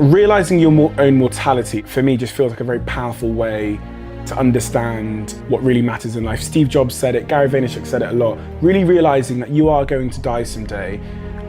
Realizing your own mortality, for me, just feels like a very powerful way to understand what really matters in life. Steve Jobs said it, Gary Vaynerchuk said it a lot. Really realizing that you are going to die someday,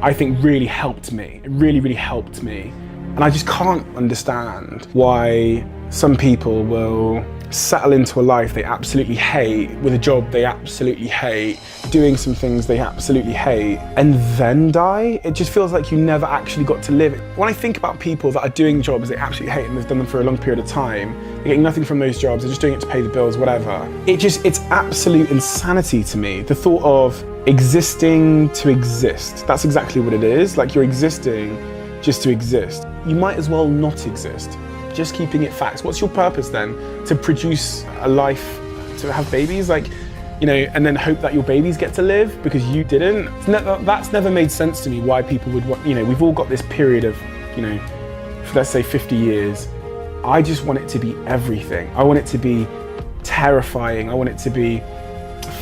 I think really helped me. It really, really helped me. And I just can't understand why some people will settle into a life they absolutely hate, with a job they absolutely hate, doing some things they absolutely hate, and then die. It just feels like you never actually got to live. When I think about people that are doing jobs they absolutely hate and they've done them for a long period of time, they're getting nothing from those jobs, they're just doing it to pay the bills, whatever. It's absolute insanity to me. The thought of existing to exist. That's exactly what it is. Like, you're existing just to exist. You might as well not exist. Just keeping it facts. What's your purpose then? To produce a life, to have babies, like, you know, and then hope that your babies get to live because you didn't? That's never made sense to me, why people would want, you know, we've all got this period of, you know, for let's say 50 years. I just want it to be everything. I want it to be terrifying. I want it to be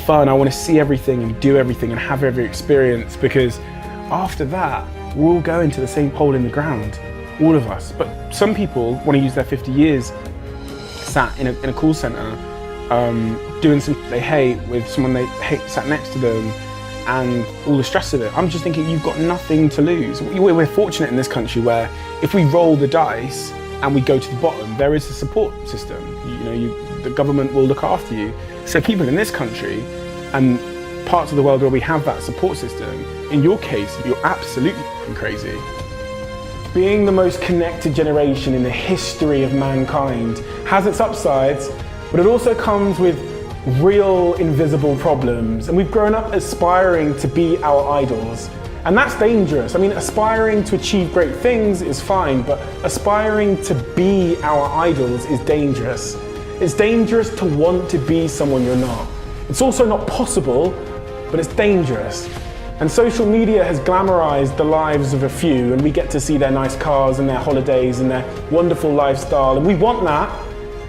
fun. I want to see everything and do everything and have every experience, because after that, we're all going to the same hole in the ground. All of us. But some people want to use their 50 years sat in a call center doing something they hate with someone they hate sat next to them and all the stress of it. I'm just thinking, you've got nothing to lose. We're fortunate in this country where if we roll the dice and we go to the bottom, there is a support system. You know, the government will look after you. So people in this country and parts of the world where we have that support system, in your case, you're absolutely crazy. Being the most connected generation in the history of mankind has its upsides, but it also comes with real invisible problems. And we've grown up aspiring to be our idols. And that's dangerous. I mean, aspiring to achieve great things is fine, but aspiring to be our idols is dangerous. It's dangerous to want to be someone you're not. It's also not possible, but it's dangerous. And social media has glamorized the lives of a few, and we get to see their nice cars and their holidays and their wonderful lifestyle, and we want that.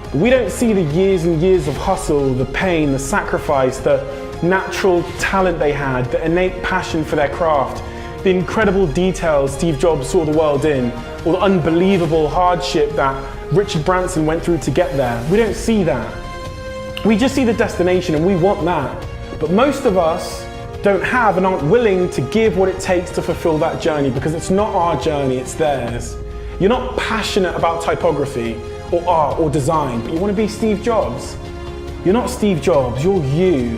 But we don't see the years and years of hustle, the pain, the sacrifice, the natural talent they had, the innate passion for their craft, the incredible details Steve Jobs saw the world in, or the unbelievable hardship that Richard Branson went through to get there. We don't see that. We just see the destination, and we want that. But most of us don't have and aren't willing to give what it takes to fulfill that journey, because it's not our journey, it's theirs. You're not passionate about typography or art or design, but you want to be Steve Jobs. You're not Steve Jobs, you're you.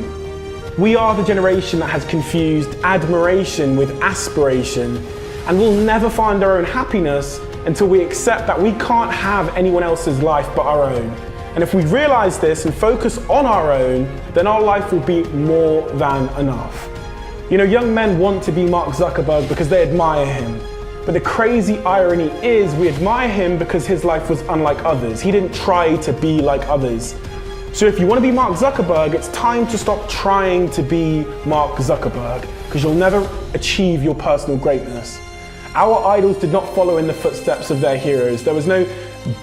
We are the generation that has confused admiration with aspiration, and we'll never find our own happiness until we accept that we can't have anyone else's life but our own. And if we realize this and focus on our own, then our life will be more than enough. You know, young men want to be Mark Zuckerberg because they admire him. But the crazy irony is we admire him because his life was unlike others. He didn't try to be like others. So if you want to be Mark Zuckerberg, it's time to stop trying to be Mark Zuckerberg, because you'll never achieve your personal greatness. Our idols did not follow in the footsteps of their heroes. There was no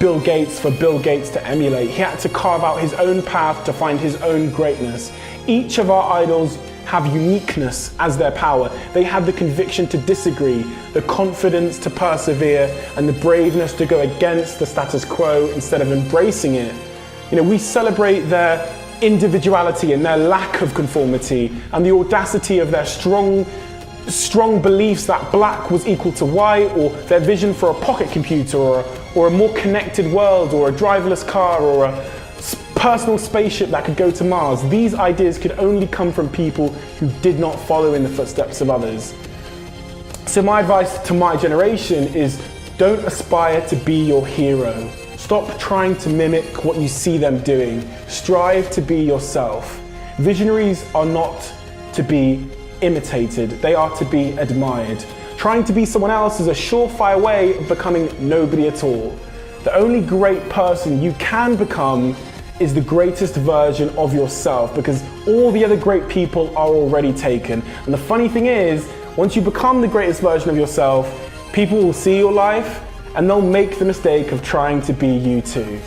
Bill Gates for Bill Gates to emulate. He had to carve out his own path to find his own greatness. Each of our idols have uniqueness as their power. They have the conviction to disagree, the confidence to persevere, and the braveness to go against the status quo instead of embracing it. You know, we celebrate their individuality and their lack of conformity, and the audacity of their strong beliefs that black was equal to white, or their vision for a pocket computer, or a more connected world, or a driverless car, or a personal spaceship that could go to Mars. These ideas could only come from people who did not follow in the footsteps of others. So my advice to my generation is, don't aspire to be your hero. Stop trying to mimic what you see them doing. Strive to be yourself. Visionaries are not to be imitated, they are to be admired. Trying to be someone else is a surefire way of becoming nobody at all. The only great person you can become is the greatest version of yourself, because all the other great people are already taken. And the funny thing is, once you become the greatest version of yourself, people will see your life and they'll make the mistake of trying to be you too.